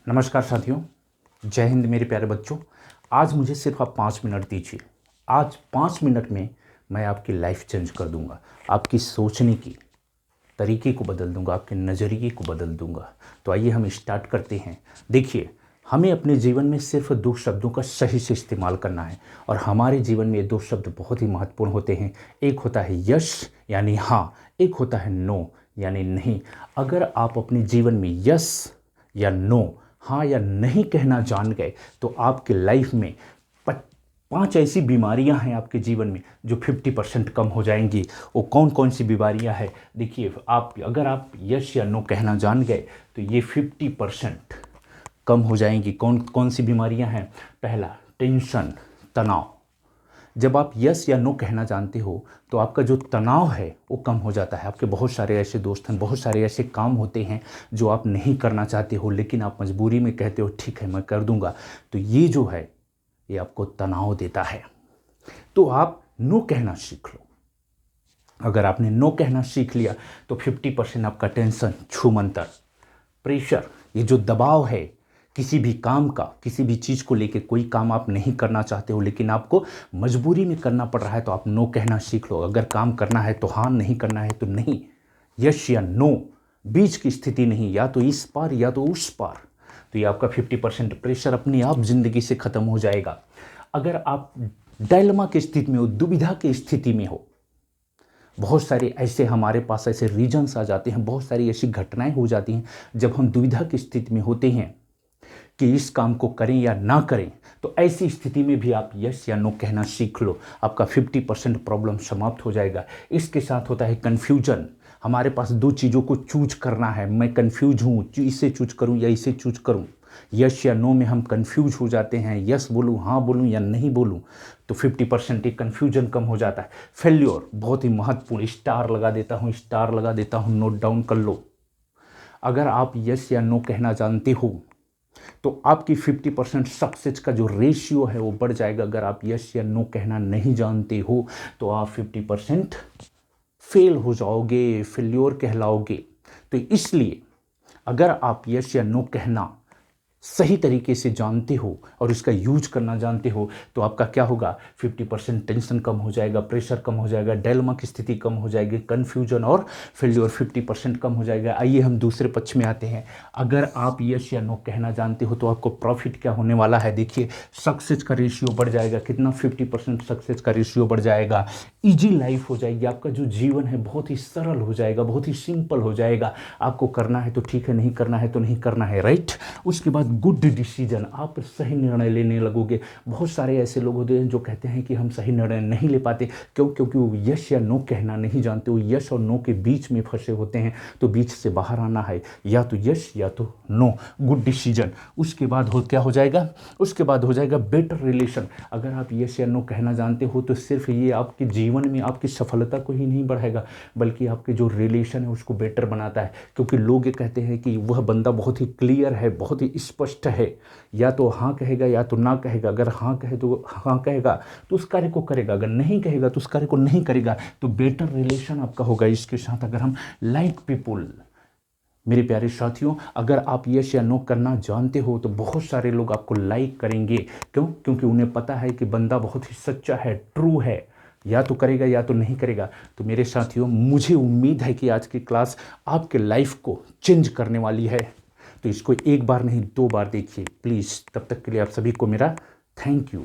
नमस्कार साथियों, जय हिंद मेरे प्यारे बच्चों। आज मुझे सिर्फ आप 5 मिनट दीजिए। आज 5 मिनट में मैं आपकी लाइफ चेंज कर दूंगा, आपकी सोचने की तरीके को बदल दूंगा, आपके नज़रिए को बदल दूंगा। तो आइए हम स्टार्ट करते हैं। देखिए, हमें अपने जीवन में सिर्फ 2 शब्दों का सही से इस्तेमाल करना है और हमारे जीवन में ये 2 शब्द बहुत ही महत्वपूर्ण होते हैं। एक होता है यस यानी हाँ, एक होता है नो यानी नहीं। अगर आप अपने जीवन में यस या नो, हाँ या नहीं कहना जान गए तो आपके लाइफ में 5 ऐसी बीमारियां हैं आपके जीवन में जो 50% कम हो जाएंगी। वो कौन कौन सी बीमारियां हैं? देखिए, अगर आप यस या नो कहना जान गए तो ये 50% कम हो जाएंगी। कौन कौन सी बीमारियां हैं? पहला, टेंशन, तनाव। जब आप यस या नो कहना जानते हो तो आपका जो तनाव है वो कम हो जाता है। आपके बहुत सारे ऐसे दोस्त हैं, बहुत सारे ऐसे काम होते हैं जो आप नहीं करना चाहते हो, लेकिन आप मजबूरी में कहते हो ठीक है मैं कर दूंगा। तो ये जो है ये आपको तनाव देता है। तो आप नो कहना सीख लो। अगर आपने नो कहना सीख लिया तो 50% आपका टेंशन, छूमंतर, प्रेशर, ये जो दबाव है किसी भी काम का, किसी भी चीज़ को लेके, कोई काम आप नहीं करना चाहते हो लेकिन आपको मजबूरी में करना पड़ रहा है, तो आप नो कहना सीख लो। अगर काम करना है तो हाँ, नहीं करना है तो नहीं। यस या नो, बीच की स्थिति नहीं, या तो इस पार या तो उस पार। तो ये आपका 50% प्रेशर अपने आप जिंदगी से खत्म हो जाएगा। अगर आप डायलेमा की स्थिति में हो, दुविधा की स्थिति में हो, बहुत सारे ऐसे हमारे पास ऐसे रीजन्स आ जाते हैं, बहुत सारी ऐसी घटनाएं हो जाती हैं जब हम दुविधा की स्थिति में होते हैं कि इस काम को करें या ना करें। तो ऐसी स्थिति में भी आप यस या नो कहना सीख लो, आपका 50% प्रॉब्लम समाप्त हो जाएगा। इसके साथ होता है कन्फ्यूजन। हमारे पास 2 चीज़ों को चूज करना है, मैं कन्फ्यूज हूँ, इसे चूज करूँ या इसे चूज करूँ। यस या नो में हम कन्फ्यूज हो जाते हैं, यस बोलूँ, हाँ बोलूँ या नहीं बोलूँ। तो 50% एक कन्फ्यूजन कम हो जाता है। फेल्योर बहुत ही महत्वपूर्ण, स्टार लगा देता हूँ, स्टार लगा देता हूँ, नोट डाउन कर लो। अगर आप यस या नो कहना जानते हो तो आपकी 50% सक्सेस का जो रेशियो है वो बढ़ जाएगा। अगर आप यस या नो कहना नहीं जानते हो तो आप 50% फेल हो जाओगे, फेल्योर कहलाओगे। तो इसलिए अगर आप यस या नो कहना सही तरीके से जानते हो और इसका यूज करना जानते हो तो आपका क्या होगा? 50% टेंशन कम हो जाएगा, प्रेशर कम हो जाएगा, डायलेमा की स्थिति कम हो जाएगी, कन्फ्यूजन और फेल्योर 50% कम हो जाएगा। आइए हम दूसरे पक्ष में आते हैं। अगर आप यस या नो कहना जानते हो तो आपको प्रॉफिट क्या होने वाला है? देखिए, सक्सेस का रेशियो बढ़ जाएगा। कितना? 50% सक्सेस का रेशियो बढ़ जाएगा। ईजी लाइफ हो जाएगी। आपका जो जीवन है बहुत ही सरल हो जाएगा, बहुत ही सिंपल हो जाएगा। आपको करना है तो ठीक है, नहीं करना है तो नहीं करना है, राइट। उसके बाद गुड डिसीजन, आप सही निर्णय लेने लगोगे। बहुत सारे ऐसे लोग होते हैं जो कहते हैं कि हम सही निर्णय नहीं ले पाते। क्यों? क्योंकि वो यस या नो कहना नहीं जानते। वो यस और नो के बीच में फंसे होते हैं। तो बीच से बाहर आना है, या तो यस या तो नो, गुड डिसीजन। उसके बाद क्या हो जाएगा? उसके बाद हो जाएगा बेटर रिलेशन। अगर आप यस या नो कहना जानते हो तो सिर्फ ये आपके जीवन में आपकी सफलता को ही नहीं बढ़ाएगा बल्कि आपके जो रिलेशन है उसको बेटर बनाता है। क्योंकि लोग ये कहते हैं कि वह बंदा बहुत ही क्लियर है, बहुत ही स्पष्ट है, या तो हाँ कहेगा या तो ना कहेगा। अगर हाँ कहे तो हाँ कहेगा तो उस कार्य को करेगा, अगर नहीं कहेगा तो उस कार्य को नहीं करेगा। तो बेटर रिलेशन आपका होगा इसके साथ। अगर हम लाइक पीपुल, मेरे प्यारे साथियों, अगर आप यस या नो करना जानते हो तो बहुत सारे लोग आपको लाइक करेंगे। क्यों? क्योंकि उन्हें पता है कि बंदा बहुत ही सच्चा है, ट्रू है, या तो करेगा या तो नहीं करेगा। तो मेरे साथियों, मुझे उम्मीद है कि आज की क्लास आपके लाइफ को चेंज करने वाली है। तो इसको एक बार नहीं 2 बार देखिए प्लीज़। तब तक के लिए आप सभी को मेरा थैंक यू।